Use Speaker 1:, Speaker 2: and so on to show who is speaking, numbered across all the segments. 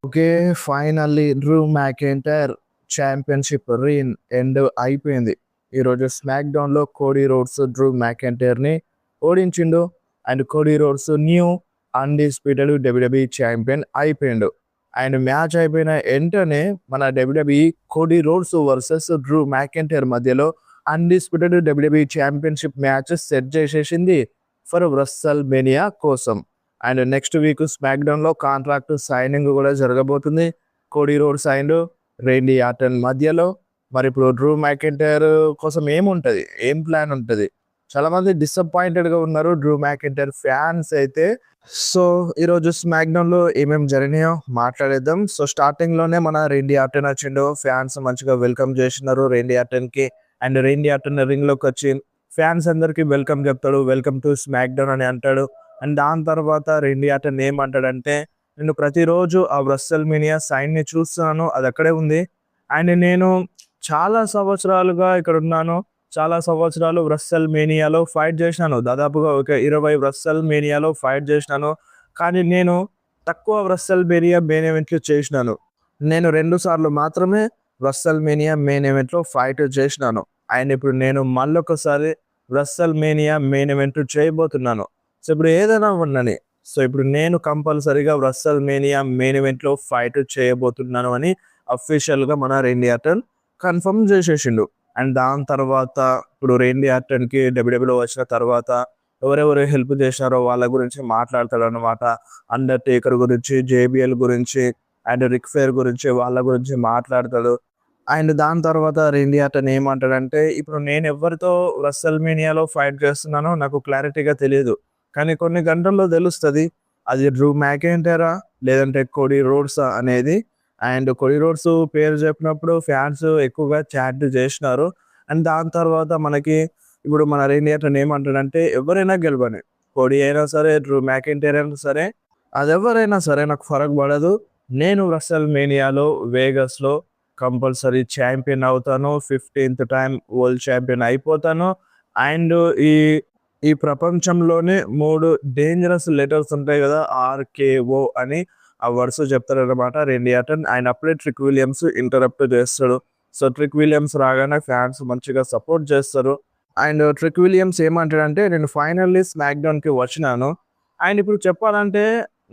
Speaker 1: Okay. Finally Drew McIntyre championship reign end అయిపోయింది. ఈరోజు స్మాక్ డౌన్‌లో కోడీ రోడ్స్ డ్రూ మ్యాకెంటైర్‌ని ఓడించిండు. And Cody Rhodes new undisputed WWE champion అయిపోయిండు. అండ్ మ్యాచ్ అయిపోయిన ఎంటనే మన WWE Cody Rhodes versus Drew McIntyre మధ్యలో undisputed WWE championship match set చేసేసింది ఫర్ రెస్సల్ మేనియా కోసం. అండ్ నెక్స్ట్ వీక్ స్మాక్ డౌన్‌లో కాంట్రాక్ట్ సైనింగ్ కూడా జరగబోతుంది. Cody Rhodes and Randy Orton మధ్యలో. మరి ఇప్పుడు డ్రూ మ్యాకెంటైర్ కోసం ఏముంటది? ఏం ప్లాన్ ఉంటది? చాలా మంది డిసప్పాయింటెడ్‌గా ఉన్నారు డ్రూ మ్యాకెంటైర్ ఫ్యాన్స్ అయితే. సో ఈరోజు స్మాక్ డౌన్‌లో ఏమేమి జరిగినాయో మాట్లాడేద్దాం. సో స్టార్టింగ్‌లోనే మన రేండీ ఆర్టన్ వచ్చిండు. ఫ్యాన్స్ మంచిగా వెల్కమ్ చేసినారు రేండీ ఆర్టన్‌కి. అండ్ రేండీ ఆర్టన్ రింగ్‌లోకి వచ్చి ఫ్యాన్స్ అందరికీ వెల్కమ్ చెప్తాడు. వెల్కమ్ టు స్మాక్ డౌన్ అని అంటాడు. అండ్ దాని తర్వాత రేండీ ఆర్టన్ ఏమంటాడంటే, నేను ప్రతిరోజు ఆ రెస్సల్ మేనియా సైన్‌ని చూస్తున్నాను. అది అక్కడే ఉంది. అండ్ నేను చాలా సంవత్సరాలుగా ఇక్కడ ఉన్నాను. చాలా సంవత్సరాలు రెస్సల్ మేనియాలో ఫైట్ చేసినాను. దాదాపుగా ఒక 20 రెస్సల్ మేనియాలో ఫైట్ చేసినాను. కానీ నేను తక్కువ రెస్సల్ మేనియా మెయిన్ ఈవెంట్లు చేసినాను. నేను 2 సార్లు మాత్రమే రెస్సల్ మేనియా మెయిన్ ఈవెంట్‌లో ఫైట్ చేసినాను. అండ్ ఇప్పుడు నేను మళ్ళొకసారి రెస్సల్ మేనియా మెయిన్ ఈవెంట్ చేయబోతున్నాను. సో ఇప్పుడు ఏదైనా ఉండని. సో ఇప్పుడు నేను కంపల్సరీగా రెస్సల్ మేనియా మెయిన్ ఈవెంట్‌లో ఫైట్ చేయబోతున్నాను అని అఫీషియల్‌గా మన రేండీ ఆర్టన్ కన్ఫర్మ్ చేసేసిండు. అండ్ దాని తర్వాత ఇప్పుడు రేండీ ఆర్టన్‌కి డబ్ల్యూడబ్ల్యూలో వచ్చిన తర్వాత ఎవరెవరు హెల్ప్ చేశారో వాళ్ళ గురించి మాట్లాడతాడనమాట. అండర్‌టేకర్ గురించి, జేబీఎల్ గురించి అండ్ రిక్ ఫెయిర్ గురించి వాళ్ళ గురించి మాట్లాడతాడు. అండ్ దాని తర్వాత రేండీ ఆర్టన్ ఏమంటాడంటే, ఇప్పుడు నేను ఎవరితో రెస్సల్ మేనియాలో ఫైట్ చేస్తున్నానో నాకు క్లారిటీగా తెలీదు. కానీ కొన్ని గంటల్లో తెలుస్తది. అది డ్రూ మ్యాకెంటైరా లేదంటే కోడీ రోడ్సా అనేది. అండ్ కోడీ రోడ్స్ పేరు చెప్పినప్పుడు ఫ్యాన్స్ ఎక్కువగా చాట్ చేసినారు. అండ్ దాని తర్వాత మనకి ఇప్పుడు మన రేండీ ఆర్టన్ ఏమంటాడంటే, ఎవరైనా గెలవని. కోడీ అయినా సరే, డ్రూ మ్యాకెంటైర్ అయినా సరే, అదెవరైనా సరే నాకు ఫరక్ పడదు. నేను రెస్సల్ మేనియాలో వేగస్‌లో కంపల్సరీ ఛాంపియన్ అవుతాను. 15th టైమ్ వరల్డ్ ఛాంపియన్ అయిపోతాను. అండ్ ఈ ఈ ప్రపంచంలోనే 3 డేంజరస్ లెటర్స్ ఉంటాయి కదా! ఆర్‌కేఓ అని ఆ వర్డ్స్ చెప్తాడనమాట రేండీ ఆర్టన్. ఆయన అప్పుడే ట్రిక్ విలియమ్స్ ఇంటరప్ట్ చేస్తాడు. సో ట్రిక్ విలియమ్స్ రాగానే ఫ్యాన్స్ మంచిగా సపోర్ట్ చేస్తారు. అండ్ ట్రిక్ విలియమ్స్ ఏమంటాడంటే, నేను ఫైనల్లీ స్మాక్ డౌన్‌కి వచ్చినాను. అండ్ ఇప్పుడు చెప్పాలంటే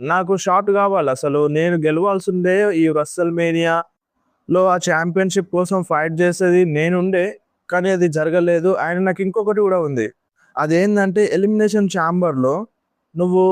Speaker 1: నాకు షాట్ కావాలి అసలు. నేను గెలవాల్సిందే ఈ రెస్సల్ మేనియాలో ఆ ఛాంపియన్‌షిప్ కోసం ఫైట్ చేసేది నేనుండే. కానీ అది జరగలేదు. అండ్ నాకు ఇంకొకటి కూడా ఉంది. అదేందంటే ఎలిమినేషన్ ఛాంబర్‌లో నువ్వు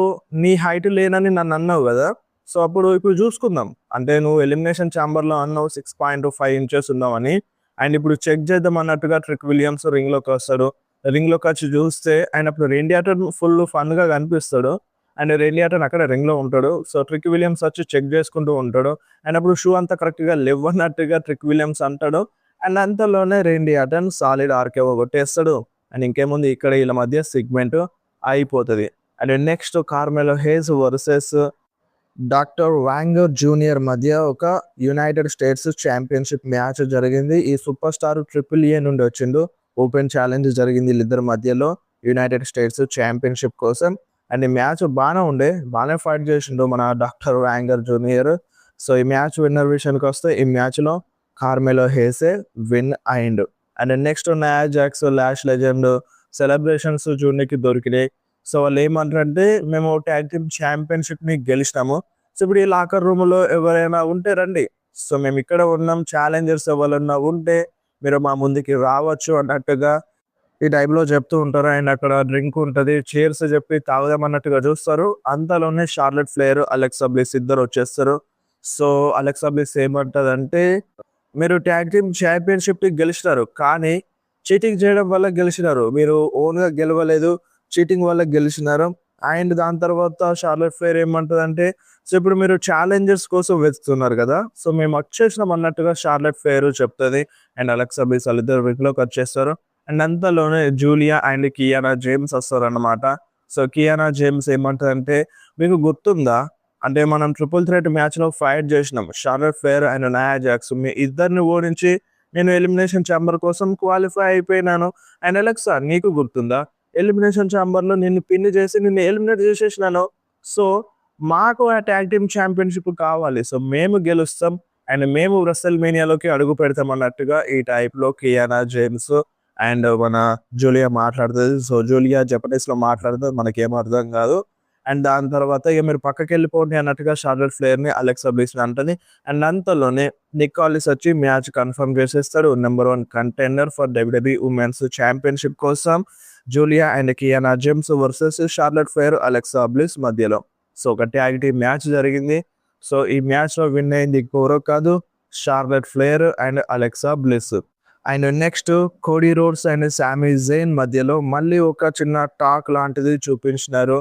Speaker 1: నీ హైట్ లేనని నన్నన్నావు గదా! సో, ఇప్పుడు చూసుకుందాం. అంటే నువ్వు ఎలిమినేషన్ ఛాంబర్‌లో అన్నావు 6.5 ఇంచెస్ ఉన్నావని. అండ్ ఇప్పుడు చెక్ చేద్దాం అన్నట్టుగా ట్రిక్ విలియమ్స్ రింగ్‌లోకొస్తాడు. రింగ్‌లోకొచ్చి చూస్తే ఆయన అప్పుడు రేండీ ఆర్టన్ ఫుల్ ఫన్‌గా కనిపిస్తాడు. అండ్ రేండీ ఆర్టన్ అక్కడే రింగ్‌లో ఉంటాడు. సో, ట్రిక్ విలియమ్స్ వచ్చి చెక్ చేసుకుంటూ ఉంటాడు. అండ్ అప్పుడు షూ అంతా కరెక్ట్‌గా లెవ్వన్నట్టుగా ట్రిక్ విలియమ్స్ అంటాడు. అండ్ అంతలోనే రేండీ ఆర్టన్ సాలిడ్ ఆర్‌కేఓ కొట్టేస్తాడు. అండ్ ఇంకేముంది ఇక్కడ వీళ్ళ మధ్య సెగ్మెంట్ అయిపోతది. And next Carmelo Hayes versus Doctor వాంగర్ జూనియర్ మధ్య ఒక యునైటెడ్ స్టేట్స్ ఛాంపియన్‌షిప్ మ్యాచ్ జరిగింది. ఈ సూపర్ స్టార్ ట్రిపుల్ ఏ నుండి వచ్చిండు. ఓపెన్ ఛాలెంజ్ జరిగింది వీళ్ళిద్దరి మధ్యలో యునైటెడ్ స్టేట్స్ ఛాంపియన్‌షిప్ కోసం. అండ్ ఈ మ్యాచ్ బానే ఉండే. బానే ఫైట్ చేసిండు మన డాక్టర్ వాంగర్ జూనియర్. సో ఈ మ్యాచ్ విన్నర్ విషయానికొస్తే ఈ మ్యాచ్‌లో కార్మెలో హేసే విన్ అయిండు. And next Nia Jax, Lash Legend celebrations చూడనీకి దొరికినాయి. సో వాళ్ళు ఏమంటారంటే, మేము ట్యాగ్ టీమ్ ఛాంపియన్‌షిప్‌ని గెలిచినాము. సో ఇప్పుడు ఈ లాకర్ రూమ్‌లో ఎవరైనా ఉంటే రండి. సో మేము ఇక్కడ ఉన్నాం. ఛాలెంజర్స్ ఎవరన్నా ఉంటే మీరు మా ముందుకి రావచ్చు అన్నట్టుగా ఈ టైంలో చెప్తూ ఉంటారు. అండ్ అక్కడ డ్రింక్ ఉంటది. చీర్స్ చెప్పి తాగుదాం అన్నట్టుగా చూస్తారు. అంతలోనే షార్లెట్ ఫ్లేర్, అలెక్సా బ్లిస్ ఇద్దరు వచ్చేస్తారు. సో అలెక్సా బ్లిస్ ఏమంటదంటే, మీరు ట్యాగ్ టీమ్ ఛాంపియన్‌షిప్‌ని గెలిచినారు. కానీ చీటింగ్ చేయడం వల్ల గెలిచినారు. మీరు ఓన్‌గా గెలవలేదు. చీటింగ్ వల్ల గెలిచినారు. అండ్ దాని తర్వాత షార్లెట్ ఫ్లేర్ ఏమంటదంటే, సో ఇప్పుడు మీరు ఛాలెంజర్స్ కోసం వెతుకుతున్నారు కదా! సో మేము వచ్చేసినాం అన్నట్టుగా షార్లెట్ ఫ్లేర్ చెప్తది. అండ్ అలెక్సా బ్లిస్ వాళ్ళిద్దరు రింగ్‌లోకి వచ్చేస్తారు. అండ్ అంతలోనే జూలియా అండ్ కియానా జేమ్స్ వస్తారన్నమాట. సో కియానా జేమ్స్ ఏమంటదంటే, మీకు గుర్తుందా? అంటే మనం ట్రిపుల్ థ్రెట్ మ్యాచ్‌లో ఫైట్ చేసినాం. Charlotte Flair and Nia Jax మీ ఇద్దరిని ఓడించి నేను ఎలిమినేషన్ ఛాంబర్ కోసం క్వాలిఫై అయిపోయినాను. అండ్ అలెక్సా నీకు గుర్తుందా? ఎలిమినేషన్ ఛాంబర్‌లో నిన్ను పిన్ చేసి నిన్ను ఎలిమినేట్ చేసేసినాను. సో మాకు ఆ ట్యాగ్ టీమ్ ఛాంపియన్‌షిప్ కావాలి. సో, మేము గెలుస్తాం అండ్ మేము రెసల్‌మేనియాలోకి అడుగు పెడతాం అన్నట్టుగా ఈ టైప్‌లో కియానా జేమ్స్ అండ్ మన జూలియా మాట్లాడుతది. సో, జూలియా జపనీస్‌లో మాట్లాడుతది. మనకేమి అర్థం కాదు. అండ్ దాని తర్వాత ఇక మీరు పక్కకెళ్ళిపోండి అన్నట్టుగా షార్లెట్ ఫ్లేర్‌ని, అలెక్సా బ్లిస్‌ని అంటది. అండ్ అంతలోనే నిక్ కాలిస్ వచ్చి మ్యాచ్ కన్ఫర్మ్ చేసేస్తాడు. Number 1 contender for WWE women's championship కోసం Giulia and Kiana James versus Charlotte Flair, Alexa Bliss మధ్యలో. సో, ఒక ట్యాగ్ టీమ్ మ్యాచ్ జరిగింది. సో, ఈ మ్యాచ్‌లో విన్ అయింది ఇంకెవరో కాదు Charlotte Flair and Alexa Bliss. And next Cody Rhodes and Sami Zayn మధ్యలో మళ్ళీ ఒక చిన్న టాక్ లాంటిది చూపించినారు.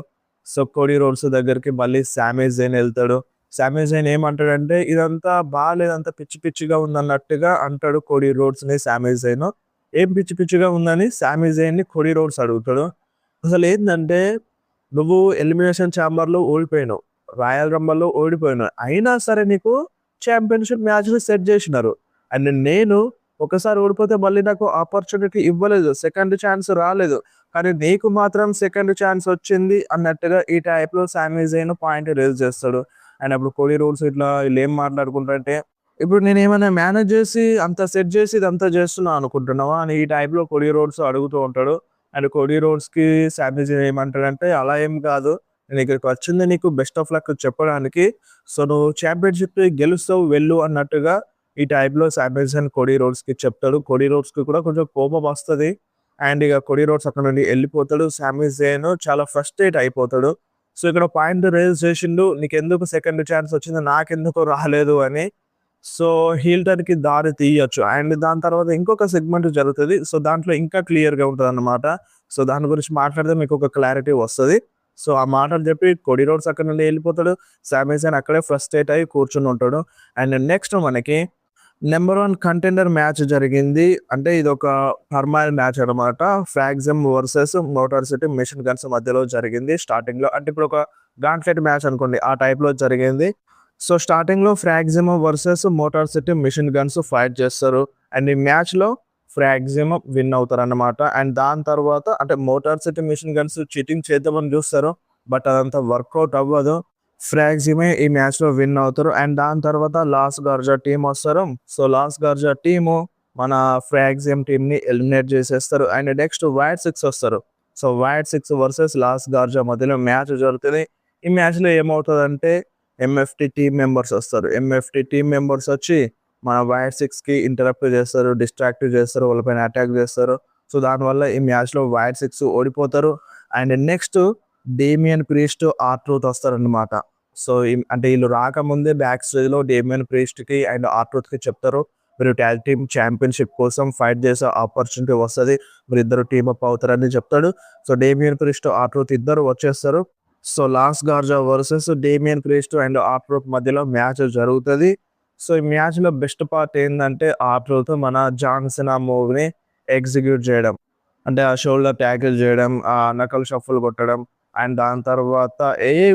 Speaker 1: సో, కోడీ రోడ్స్ దగ్గరికి మళ్ళీ సామీ జైన్ ఎళ్తాడు. సామీ జైన్ ఏమంటాడంటే, "ఇదంతా బాలేదు. అంతా పిచ్చి పిచ్చిగా ఉందన్నట్టుగా" అంటాడు కోడీ రోడ్స్‌ని సామీ జైన్. ఏం పిచ్చి పిచ్చిగా ఉందని సామీ జైన్‌ని కోడీ రోడ్స్ అడుగుతాడు. అసలేందంటే, "నువ్వు ఎలిమినేషన్ ఛాంబర్‌లో ఓడిపోయినావు. రాయల్ రంబల్‌లో ఓడిపోయినావు. అయినా సరే నీకు ఛాంపియన్‌షిప్ మ్యాచ్‌ని సెట్ జేసినారు. అండ్ నేను ఒకసారి ఓడిపోతే మళ్ళీ నాకు ఆపర్చునిటీ ఇవ్వలేదు. సెకండ్ ఛాన్స్ రాలేదు. కానీ నీకు మాత్రం సెకండ్ ఛాన్స్ వచ్చింది" అన్నట్టుగా ఈ టైప్‌లో సామీ జైన్ పాయింట్ రైజ్ చేస్తాడు. అండ్ అప్పుడు కోడీ రోడ్స్ ఇట్లా ఈళ్ళేం మాట్లాడుకుంటారంటే, "ఇప్పుడు నేనేమన్నా మేనేజ్ జేసి, అంతా సెట్ జేసి ఇదంతా జేస్తున్నా అనుకుంటున్నావా?" అని ఈ టైప్‌లో కోడీ రోడ్స్ అడుగుతూ ఉంటాడు. అండ్ కోడీ రోడ్స్‌కి సామీ జైన్ ఏమంటాడంటే, "అలా ఏం కాదు. నేను ఇక్కడికి వచ్చింది నీకు బెస్ట్ ఆఫ్ లక్ చెప్పడానికి. సో, నువ్వు ఛాంపియన్‌షిప్ గెలుస్తావు వెళ్ళు" అన్నట్టుగా ఈ టైప్‌లో సామీ జైన్ కోడీ రోడ్స్‌కి చెప్తాడు. కోడీ రోడ్స్‌కి కూడా కొంచెం కోపం వస్తది. అండ్ ఇక కోడీ రోడ్స్ అక్కడ నుండి ఎళ్ళిపోతాడు. సామీ జైన్ చాలా ఫ్రస్ట్రేట్ అయిపోతాడు. సో, ఇక్కడ పాయింట్ రైజ్ చేసిండు. "నీకెందుకు సెకండ్ ఛాన్స్ వచ్చింది? నాకెందుకు రాలేదు" అని. సో, హీల్ టర్న్‌కి దారి తీయొచ్చు. అండ్ దాని తర్వాత ఇంకొక సెగ్మెంట్ జరుగుతది. సో, దాంట్లో ఇంకా క్లియర్‌గా ఉంటదన్నమాట. సో, దాని గురించి మాట్లాడితే మీకొక క్లారిటీ వస్తది. సో, ఆ మాటలు చెప్పి కోడీ రోడ్స్ అక్కడి నుండి ఎళ్ళిపోతాడు. సామీ జైన్ అక్కడే ఫ్రస్ట్రేట్ అయ్యి కూర్చొనుంటాడు. అండ్ నెక్స్ట్ మనకి నంబర్ 1 కంటెండర్ మ్యాచ్ జరిగింది. అంటే ఇదొక టర్మాయిల్ మ్యాచ్ అన్నమాట. Fraxiom versus Motor City Machine Guns మధ్యలో జరిగింది స్టార్టింగ్‌లో. అంటే ఇప్పుడు ఒక గాంట్లెట్ మ్యాచ్ అనుకోండి. ఆ టైప్‌లో జరిగింది. సో, స్టార్టింగ్‌లో Fraxiom versus Motor City Machine Guns fight చేస్తారు. అండ్ ఈ మ్యాచ్‌లో ఫ్రాగ్జమ్ విన్ అవుతారన్నమాట. అండ్ దాని తర్వాత అంటే Motor City Machine Guns cheating చేద్దామని చూస్తారు. బట్ అదంతా వర్కౌట్ అవ్వదు. ఫ్రాగ్జిమే ఈ మ్యాచ్‌లో విన్ అవుతారు. అండ్ దాని తర్వాత లాస్ గార్జా టీమ్ వస్తారు. సో, లాస్ గార్జా టీము మన ఫ్రాగ్జిమ్ టీమ్‌ని ఎలిమినేట్ చేసేస్తారు. అండ్ నెక్స్ట్ వైట్ 6 వస్తారు. So, Wyatt 6 versus Los Garza మధ్యలో మ్యాచ్ జరుగుతది. ఈ మ్యాచ్‌లో ఏమవుతదంటే ఎంఎఫ్‌టీ టీమ్ మెంబర్స్ వస్తారు. ఎంఎఫ్‌టీ టీమ్ మెంబర్స్ వచ్చి మన వైట్ 6కి ఇంటరప్ట్ చేస్తారు. డిస్ట్రాక్ట్ చేస్తారు. వాళ్ళపైన అటాక్ చేస్తారు. సో, దానివల్ల ఈ మ్యాచ్‌లో వైట్ 6 ఓడిపోతారు. And next Damian Priest, R Truth వస్తారన్నమాట. సో, అంటే ఈళ్ళు రాకముందే బ్యాక్ స్టేజ్‌లో డేమియన్ ప్రీస్ట్‌కి అండ్ ఆర్-ట్రూత్‌కి చెప్తారు. మీరు ట్యాగ్ టీమ్ ఛాంపియన్‌షిప్ కోసం ఫైట్ చేసే ఆపర్చునిటీ వస్తది. మీరిద్దరు టీమ్ అప్ అవుతారని చెప్తాడు. సో, డేమియన్ ప్రీస్ట్, ఆర్-ట్రూత్ ఇద్దరు వచ్చేస్తారు. So, Los Garza versus Damian Priest and R Truth మధ్యలో మ్యాచ్ జరుగుతది. సో, ఈ మ్యాచ్‌లో బెస్ట్ పార్ట్ ఏందంటే ఆర్-ట్రూత్ మన జాన్ సినా మూవ్‌ని ఎగ్జిక్యూట్ చేయడం. అంటే ఆ షోల్డర్ ట్యాకిల్ చేయడం, ఆ నకల్ షఫుల్ కొట్టడం అండ్ దాని తర్వాత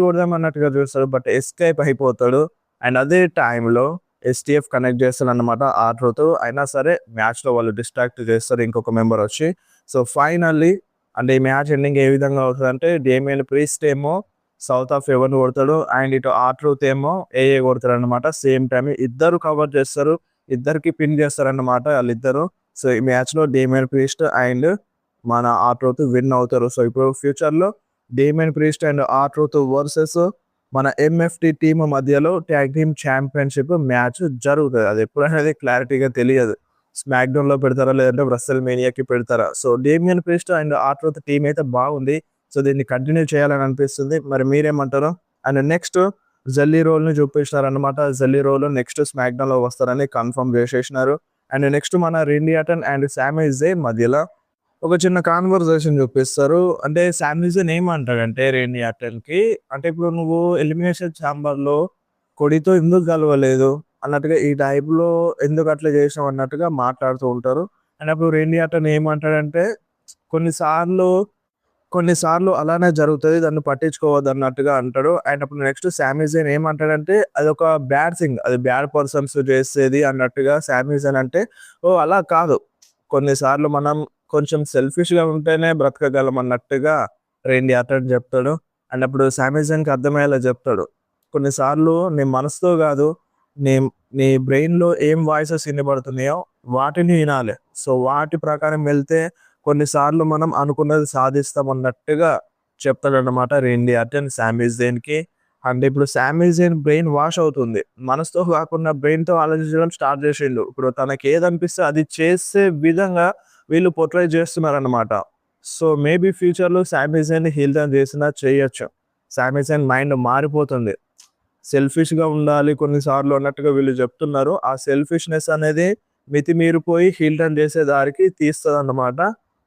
Speaker 1: కొడదాం అన్నట్టుగా చూస్తాడు. బట్ ఎస్కేప్ అయిపోతాడు. అండ్ అదే టైంలో ఎస్టీఎఫ్ కనెక్ట్ చేస్తాడన్నమాట ఆర్-ట్రూత్. అయినా సరే మ్యాచ్‌లో వాళ్ళు డిస్ట్రాక్ట్ చేస్తారు ఇంకొక మెంబర్ వచ్చి. సో, ఫైనల్లీ అంటే ఈ మ్యాచ్ ఎండింగ్ ఏ విధంగా అవుతదంటే డేమియన్ ప్రీస్ట్ ఏమో సౌత్ ఆఫ్ హెవెన్ కొడతాడు. అండ్ ఇటు ఆర్-ట్రూత్ ఏమో కొడతాడన్నమాట. సేమ్ టైమ్ ఇద్దరు కవర్ చేస్తారు. ఇద్దరికి పిన్ చేస్తారన్నమాట ఆళ్ళిద్దరు. సో, ఈ మ్యాచ్‌లో డేమియన్ ప్రీస్ట్ అండ్ మన ఆర్-ట్రూత్ విన్ అవుతారు. సో, ఇప్పుడు ఫ్యూచర్‌లో Damian Priest and are-truth versus మన ఎంఎఫ్‌టీ టీమ్ మధ్యలో ట్యాగ్ టీమ్ ఛాంపియన్‌షిప్ మ్యాచ్ జరుగుతది. అది ఎప్పుడనేది క్లారిటీగా తెలియదు. స్మాక్ డౌన్‌లో పెడతారా? లేదంటే రెసల్‌మేనియాకి పెడతారా? So, Damian Priest and R Truth team అయితే బాగుంది. సో, దీన్ని కంటిన్యూ చేయాలని అనిపిస్తుంది. మరి మీరేమంటారు? అండ్ నెక్స్ట్ జెల్లీ రోల్‌ని చూపించినారన్నమాట. జెల్లీ రోల్ నెక్స్ట్ స్మాక్ డౌన్‌లో వస్తారని కన్ఫర్మ్ చేసేసినారు. అండ్ నెక్స్ట్ మన రేండీ ఆర్టన్ అండ్ సామీ జైన్ మధ్యలో ఒక చిన్న కాన్వర్జేషన్ చూపిస్తారు. అంటే సామీ జైన్ ఏమంటాడంటే రేండీ ఆర్టన్‌కి, అంటే ఇప్పుడు నువ్వు ఎలిమినేషన్ ఛాంబర్‌లో కొడితో ఎందుకు కలవలేదు అన్నట్టుగా ఈ టైప్‌లో ఎందుకు అట్లా చేసినావు అన్నట్టుగా మాట్లాడుతూ ఉంటారు. అండ్ అప్పుడు రేండీ ఆర్టన్ ఏమంటాడంటే, కొన్నిసార్లు కొన్నిసార్లు అలానే జరుగుతది. దాన్ని పట్టించుకోవద్దన్నట్టుగా అంటాడు. అండ్ అప్పుడు నెక్స్ట్ సామీ జైన్ ఏమంటాడంటే, అదొక బ్యాడ్ థింగ్. అది బ్యాడ్ పర్సన్స్ చేసేది అన్నట్టుగా సామీ జైన్ అంటే, ఓహ్! అలా కాదు. కొన్నిసార్లు మనం కొంచెం సెల్ఫిష్‌గా ఉంటేనే బ్రతకగలం అన్నట్టుగా రేండీ ఆర్టన్ చెప్తాడు. అండ్ అప్పుడు సామిజన్కి అర్థమయ్యేలా చెప్తాడు, కొన్నిసార్లు నీ మనసుతో కాదు, నీ నీ బ్రెయిన్లో ఏం వాయిసెస్ వినబడుతున్నాయో వాటిని వినాలి. సో వాటి ప్రకారం వెళ్తే కొన్నిసార్లు మనం అనుకున్నది సాధిస్తాం అన్నట్టుగా చెప్తాడన్నమాట రేండి ఆర్టన్ శామీ జేన్కి. అంటే ఇప్పుడు శామీ జేన్ బ్రెయిన్ వాష్ అవుతుంది, మనసుతో కాకుండా బ్రెయిన్తో ఆలోచించడం స్టార్ట్ చేసిండు. ఇప్పుడు తనకి ఏదనిపిస్తే అది చేసే విధంగా వీళ్ళు పోర్ట్రే చేస్తున్నారన్నమాట. సో మేబీ ఫ్యూచర్లో శామీ జేన్ని హీల్ టర్న్ చేసినా చేయొచ్చు. శామీ జేన్ మైండ్ మారిపోతుంది, సెల్ఫిష్గా ఉండాలి కొన్నిసార్లు అన్నట్టుగా వీళ్ళు చెప్తున్నారు. ఆ సెల్ఫిష్నెస్ అనేది మితిమీరిపోయి హీల్ టర్న్ చేసే దారికి తీస్తుందన్నమాట.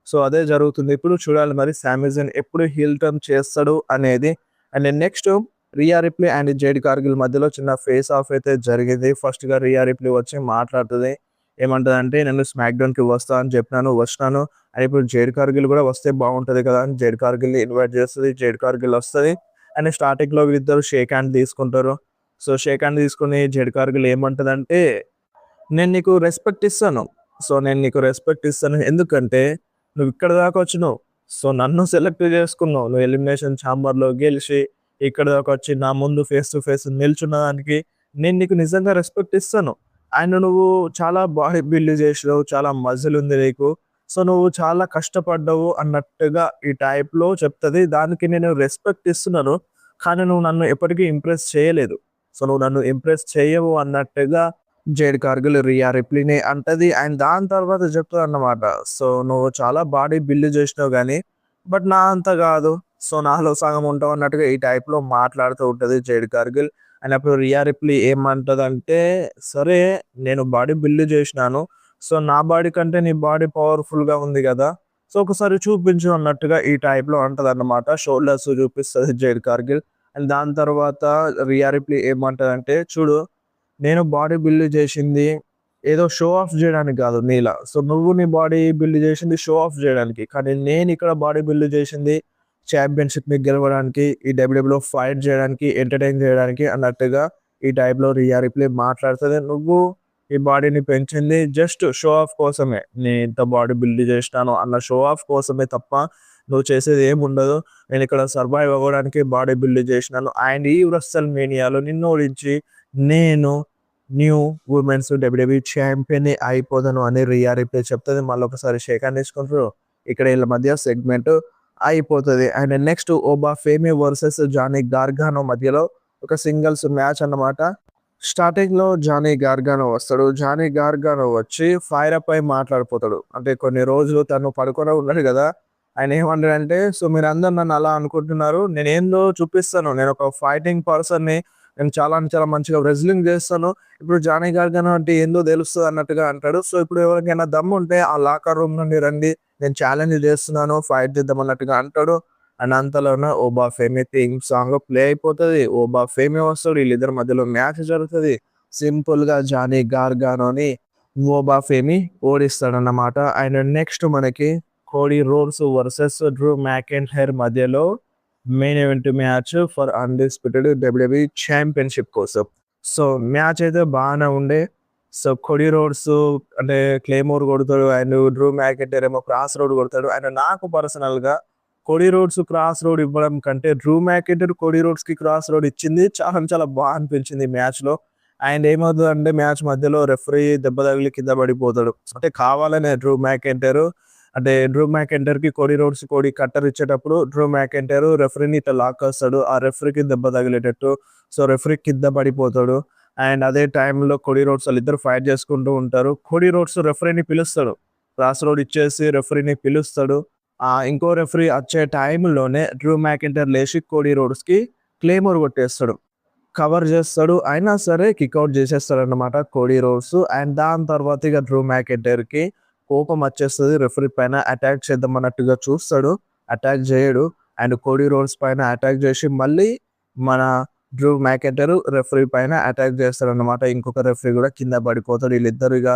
Speaker 1: సో అదే జరుగుతుంది ఇప్పుడు. చూడాలి మరి శామీ జేన్ ఎప్పుడు హీల్ టర్న్ చేస్తాడు అనేది. And next Rhea Ripley and Jade Cargill మధ్యలో చిన్న ఫేస్ ఆఫ్ అయితే జరిగింది. ఫస్ట్గా రియా రిప్లీ వచ్చి మాట్లాడుతుంది, ఏమంటదంటే నేను స్మాక్ డౌన్కి వస్తా అని చెప్పినాను, వచ్చినాను. అండ్ ఇప్పుడు జేడ్ కార్గిల్ కూడా వస్తే బాగుంటుంది కదా అని జేడ్ కార్గిల్ని ఇన్వైట్ చేస్తుంది. జేడ్ కార్గిల్ వస్తుంది అండ్ స్టార్టింగ్లో వీళ్ళిద్దరు షేక్ హ్యాండ్ తీసుకుంటారు. సో షేక్ హ్యాండ్ తీసుకుని జేడ్ కార్గిల్ ఏమంటదంటే, నేను నీకు రెస్పెక్ట్ ఇస్తాను. సో నేను నీకు రెస్పెక్ట్ ఇస్తాను ఎందుకంటే నువ్వు ఇక్కడ దాకా వచ్చినావు, సో నన్ను సెలెక్ట్ చేసుకున్నావు, నువ్వు ఎలిమినేషన్ ఛాంబర్లో గెలిచి ఇక్కడ దాకా వచ్చి నా ముందు ఫేస్ టు ఫేస్ నిల్చున్న దానికి నేను నీకు నిజంగా రెస్పెక్ట్ ఇస్తాను. అండ్ నువ్వు చాలా బాడీ బిల్డ్ చేసినావు, చాలా మజిల్ ఉంది నీకు, సో నువ్వు చాలా కష్టపడ్డావు అన్నట్టుగా ఈ టైప్లో చెప్తుంది. దానికి నేను రెస్పెక్ట్ ఇస్తున్నాను, కానీ నువ్వు నన్ను ఎప్పటికీ ఇంప్రెస్ చేయలేదు, సో నువ్వు నన్ను ఇంప్రెస్ చేయవు అన్నట్టుగా జేడ్ కార్గిల్ రియా రిప్లీని అంటది. అండ్ దాని తర్వాత చెప్తుంది అన్నమాట, సో నువ్వు చాలా బాడీ బిల్డ్ చేసినావు కానీ బట్ నా అంత కాదు, సో నాలో సగం ఉంటావు అన్నట్టుగా ఈ టైప్లో మాట్లాడుతూ ఉంటుంది జేడ్ కార్గిల్. అండ్ అప్పుడు రియా రిప్లీ ఏమంటదంటే, సరే నేను బాడీ బిల్డ్ చేసినాను, సో నా బాడీ కంటే నీ బాడీ పవర్ఫుల్గా ఉంది కదా, సో ఒకసారి చూపించు అన్నట్టుగా ఈ టైప్లో అంటది అన్నమాట. షోల్డర్స్ చూపిస్తుంది జేడ్ కార్గిల్. అండ్ దాని తర్వాత రియా రిప్లీ ఏమంటదంటే, చూడు నేను బాడీ బిల్డ్ చేసింది ఏదో షో ఆఫ్ చేయడానికి కాదు నీలా, సో నువ్వు నీ బాడీ బిల్డ్ చేసింది షో ఆఫ్ చేయడానికి, కానీ నేను ఇక్కడ బాడీ బిల్డ్ చేసింది ఛాంపియన్షిప్ని గెలవడానికి, ఈ డబ్ల్యూడబ్ల్యూలో ఫైట్ చేయడానికి, ఎంటర్టైన్ చేయడానికి అన్నట్టుగా ఈ టైప్లో రియా రిప్లీ మాట్లాడుతుంది. నువ్వు ఈ బాడీని పెంచింది జస్ట్ షో ఆఫ్ కోసమే, నేను ఇంత బాడీ బిల్డ్ చేసినాను అన్న షో ఆఫ్ కోసమే తప్ప నువ్వు చేసేది ఏమి ఉండదు. నేను ఇక్కడ సర్వైవ్ అవ్వడానికి బాడీ బిల్డ్ చేసినాను. అండ్ ఈ రెస్టల్ మేనియాలో నిన్ను ఓడించి నేను న్యూ ఉమెన్స్ డబ్ల్యూడబ్ల్యూఈ ఛాంపియన్ అయిపోతాను అని రియా రిప్లీ చెప్తుంది. మళ్ళీ ఒకసారి షేక్ హ్యాండ్ తీసుకుంటారు, ఇక్కడ వీళ్ళ మధ్య సెగ్మెంట్ అయిపోతుంది. అండ్ నెక్స్ట్ ఓబా ఫేమి వర్సెస్ జానీ గార్గానో మధ్యలో ఒక సింగిల్స్ మ్యాచ్ అన్నమాట. స్టార్టింగ్లో జానీ గార్గానో వస్తాడు. జానీ గార్గానో వచ్చి ఫైర్ అప్ అయి మాట్లాడిపోతాడు. అంటే కొన్ని రోజులు తను పడుకొని ఉన్నాడు కదా, ఆయన ఏమంటాడంటే, సో మీరు అందరు నన్ను అలా అనుకుంటున్నారు, నేను ఏందో చూపిస్తాను, నేను ఒక ఫైటింగ్ పర్సన్ని, నేను చాలా చాలా మంచిగా రెజ్లింగ్ చేస్తాను, ఇప్పుడు జానీ గార్గానో అంటే ఏందో తెలుస్తుంది అన్నట్టుగా అంటాడు. సో ఇప్పుడు ఎవరికైనా దమ్ము ఉంటే ఆ లాకర్ రూమ్ నుండి రండి, నేను ఛాలెంజ్ చేస్తున్నాను, ఫైట్ చేద్దాం అన్నట్టుగా అంటాడు. అండ్ అంతలోనే Oba Femi theme song play అయిపోతుంది. ఓబా ఫేమి వస్తాడు, వీళ్ళిద్దరి మధ్యలో మ్యాచ్ జరుగుతుంది. సింపుల్గా జానీ గార్గానోని ఓబా ఫేమి ఓడిస్తాడన్నమాట. అండ్ నెక్స్ట్ మనకి Cody Rhodes versus Drew McIntyre మధ్యలో main event match for undisputed WWE championship కోసం. సో మ్యాచ్ అయితే బాగానే ఉండే. సో కోడీ రోడ్స్ అంటే క్లేమోర్ కొడతాడు అండ్ డ్రూ మ్యాకెంటైర్ ఏమో క్రాస్ రోడ్ కొడతాడు. అండ్ నాకు పర్సనల్గా కోడీ రోడ్స్ క్రాస్ రోడ్ ఇవ్వడం కంటే Drew McIntyre Cody రోడ్స్కి cross road ఇచ్చింది చాలా చాలా బాగా అనిపించింది మ్యాచ్లో. అండ్ ఏమవుతుంది అంటే మ్యాచ్ మధ్యలో రెఫరీ దెబ్బ తగిలి కింద పడిపోతాడు, అంటే కావాలనే డ్రూ మ్యాకెంటైర్, అంటే డ్రూ మ్యాకెంటైర్కి కోడీ రోడ్స్ కోడీ కట్టర్ ఇచ్చేటప్పుడు డ్రూ మ్యాకెంటైర్ రెఫరీని ఇట్లా లాక్ వస్తాడు, ఆ రెఫరీకి దెబ్బ తగిలేటట్టు. సో రెఫరీ కింద పడిపోతాడు. అండ్ అదే టైంలో కోడీ రోడ్స్ వాళ్ళిద్దరు ఫైట్ చేసుకుంటూ ఉంటారు. కోడీ రోడ్స్ రెఫరీని పిలుస్తాడు, క్రాస్ రోడ్ ఇచ్చేసి రెఫరీని పిలుస్తాడు. ఇంకో రెఫరీ వచ్చే టైంలోనే డ్రూ మ్యాకెంటైర్ లేచి కోడీ రోడ్స్కి క్లేమోర్ కొట్టేస్తాడు, కవర్ చేస్తాడు, అయినా సరే కిక్అవుట్ చేసేస్తాడు అన్నమాట కోడీ రోడ్స్. అండ్ దాని తర్వాత ఇక డ్రూ మ్యాకెంటైర్కి కోపం వచ్చేస్తుంది, రెఫరీ పైన అటాక్ చేద్దాం అన్నట్టుగా చూస్తాడు, అటాక్ చేయడు. అండ్ కోడీ రోడ్స్ పైన అటాక్ చేసి మళ్ళీ మన డ్రూ మ్యాకెంటైర్ రెఫరీ పైన అటాక్ చేస్తాడు అన్నమాట. ఇంకొక రెఫరీ కూడా కింద పడిపోతాడు. వీళ్ళిద్దరు ఇక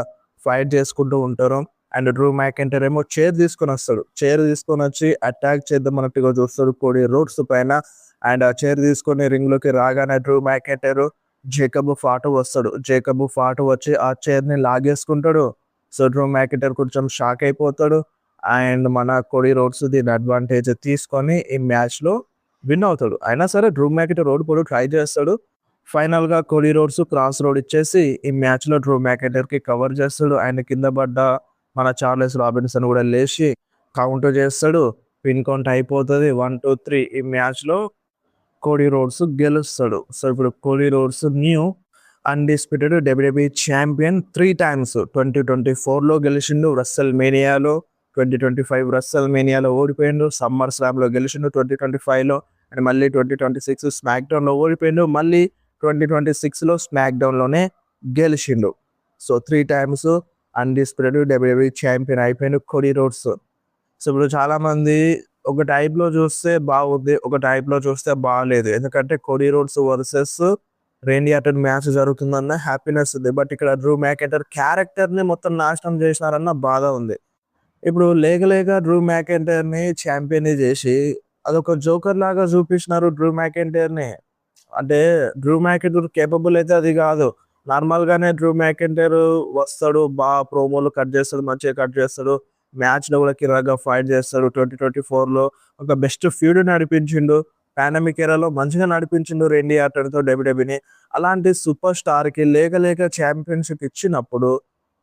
Speaker 1: ఫైట్ చేసుకుంటూ ఉంటారు. అండ్ డ్రూ మ్యాకెంటైర్ ఏమో చైర్ తీసుకొని వస్తాడు, చైర్ తీసుకొని వచ్చి అటాక్ చేద్దాం అన్నట్టుగా చూస్తాడు కోడీ రోడ్స్ పైన. అండ్ ఆ చైర్ తీసుకొని రింగ్లోకి రాగానే డ్రూ మ్యాకెంటైర్ జేకబ్ ఫాటు వస్తాడు, జేకబ్ ఫాటు వచ్చి ఆ చైర్ని లాగేసుకుంటాడు. సో డ్రూ మ్యాకెంటైర్ కొంచెం షాక్ అయిపోతాడు. అండ్ మన కోడీ రోడ్స్ దీని అడ్వాంటేజ్ తీసుకొని ఈ మ్యాచ్లో విన్ అవుతాడు. అయినా సరే డ్రూ మ్యాకింటైర్ ఓడిపోడు, ట్రై చేస్తాడు. ఫైనల్‌గా కోడీ రోడ్స్ క్రాస్ రోడ్ ఇచ్చేసి ఈ మ్యాచ్‌లో డ్రూ మ్యాకింటైర్‌కి కవర్ చేస్తాడు. ఆయన కింద పడ్డ మన చార్లెస్ రాబిన్సన్ కూడా లేచి కౌంటర్ చేస్తాడు. పిన్ కౌంట్ అయిపోతది. 1, 2, 3 ఈ మ్యాచ్‌లో కోడీ రోడ్స్ గెలుస్తాడు. సో, ఇప్పుడు Cody Rhodes undisputed WWE champion 3 times. 2024లో గెలిచిండు రస్సెల్ మేనియాలో, 2025 రస్సెల్ మేనియాలో ఓడిపోయిండు, సమ్మర్ స్లామ్‌లో గెలిచిండు 2025లో అండ్ మళ్ళీ 2026 స్మాక్ డౌన్‌లో ఓడిపోయిండు. మళ్ళీ 2026లో స్మాక్ డౌన్‌లోనే గెలిచిండు. So, 3 times undisputed WWE champion అయిపోయిండు కోడీ రోడ్స్. సో, ఇప్పుడు చాలామంది ఒక టైప్‌లో చూస్తే బాగుంది, ఒక టైప్‌లో చూస్తే బాలేదు. ఎందుకంటే Cody Rhodes versus Randy Orton match జరుగుతుందన్న హ్యాపీనెస్ ఉంది. బట్ ఇక్కడ డ్రూ మ్యాకింటైర్ క్యారెక్టర్‌ని మొత్తం నాశనం చేసినారన్న బాధ ఉంది. ఇప్పుడు లేక డ్రూ మ్యాకింటైర్‌ని ఛాంపియన్‌ని చేసి అదొక జోకర్ లాగా చూపించినారు డ్రూ మ్యాకింటైర్‌ని. అంటే డ్రూ మ్యాకింటైర్ కేపబుల్ అయితే అది కాదు. నార్మల్‌గానే డ్రూ మ్యాకింటైర్ వస్తాడు, ప్రోమోలు కట్ చేస్తాడు, మంచిగా కట్ చేస్తాడు. మ్యాచ్‌లో కూడా కిరాక్‌గా ఫైట్ చేస్తాడు. 2024లో ఒక బెస్ట్ ఫ్యూడ్ నడిపించిండు. పాండమిక్ ఎరాలో మంచిగా నడిపించిండు రేండీ ఆర్టన్‌తో డబ్ల్యూడబ్ల్యూఈని. అలాంటి సూపర్ స్టార్‌కి లేక ఛాంపియన్‌షిప్ ఇచ్చినప్పుడు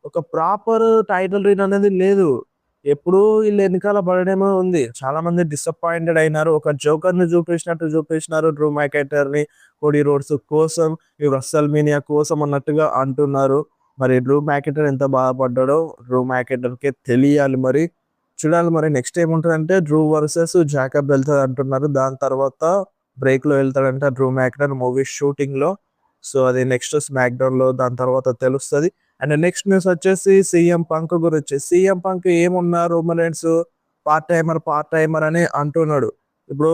Speaker 1: ఒక ప్రాపర్ టైటిల్ రీన్ అనేది లేదు. ఎప్పుడూ వీళ్ళ ఎనకాల పడడమే ఉంది. చాలామంది డిసప్పాయింటెడ్ అయినారు. ఒక జోకర్‌ని చూపించినట్టు చూపించినారు డ్రూ మ్యాకింటైర్‌ని కోడీ రోడ్స్ కోసం, ఈ రస్సెల్ మేనియా కోసం అన్నట్టుగా అంటున్నారు. మరి డ్రూ మ్యాకింటైర్ ఎంత బాధపడ్డాడో డ్రూ మ్యాకింటైర్‌కే తెలియాలి మరి. చూడాలి మరి నెక్స్ట్ ఏముంటదంటే డ్రూ వర్సెస్ జాకబ్ వెళ్తాడు అంటున్నారు. దాని తర్వాత బ్రేక్‌లో వెళ్తాడంట డ్రూ మ్యాకింటైర్ మూవీ షూటింగ్‌లో. సో, అది నెక్స్ట్ స్మాక్ డౌన్‌లో దాని తర్వాత తెలుస్తది. అండ్ నెక్స్ట్ న్యూస్ వచ్చేసి సీఎం పంక్ గురించి. సీఎం పంక్ ఏమున్నా రోమన్ రైన్స్ పార్ట్ టైమర్ అని అంటున్నాడు. ఇప్పుడు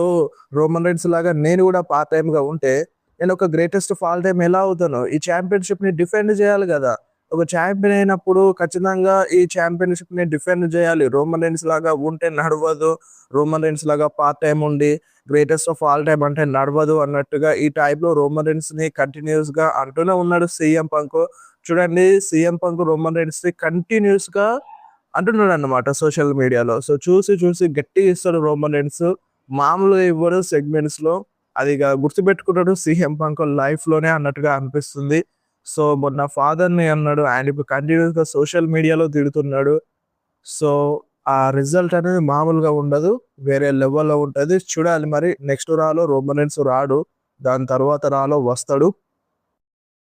Speaker 1: రోమన్ రైన్స్ లాగా నేను కూడా పార్ట్ టైమ్‌గా ఉంటే నేను ఒక గ్రేటెస్ట్ ఆఫ్ ఆల్ టైమ్ ఎలా అవుతాను? ఈ ఛాంపియన్‌షిప్‌ని డిఫెండ్ చేయాలి కదా! ఒక ఛాంపియన్ అయినప్పుడు ఖచ్చితంగా ఈ ఛాంపియన్‌షిప్‌ని డిఫెండ్ చేయాలి. రోమన్ రైన్స్ లాగా ఉంటే నడవదు. రోమన్ రైన్స్ లాగా పార్ట్ టైమ్ ఉండి గ్రేటెస్ట్ ఆఫ్ ఆల్ టైమ్ అంటే నడవదు అన్నట్టుగా ఈ టైప్‌లో రోమన్ రైన్స్‌ని కంటిన్యూయస్‌గా అంటూనే ఉన్నాడు సీఎం పంక్. చూడండి సీఎం పంక్ రోమన్ రైన్స్‌ని కంటిన్యూయస్‌గా అంటున్నాడన్నమాట సోషల్ మీడియాలో. సో, చూసి గట్టిగా ఇస్తాడు రోమన్ రైన్స్. మామూలుగా ఇవ్వడు సెగ్మెంట్స్‌లో. అది ఇక గుర్తుపెట్టుకున్నాడు సీఎం పంక్ లైఫ్‌లోనే అన్నట్టుగా అనిపిస్తుంది. సో, మొన్న ఫాదర్‌ని అన్నాడు. ఆయన ఇప్పుడు కంటిన్యూయస్‌గా సోషల్ మీడియాలో తిడుతున్నాడు. సో, ఆ రిజల్ట్ అనేది మామూలుగా ఉండదు. వేరే లెవెల్‌లో ఉంటది. చూడాలి మరి నెక్స్ట్ రాలో రోమన్ రైన్స్ రాడు. దాని తర్వాత రాలో వస్తాడు.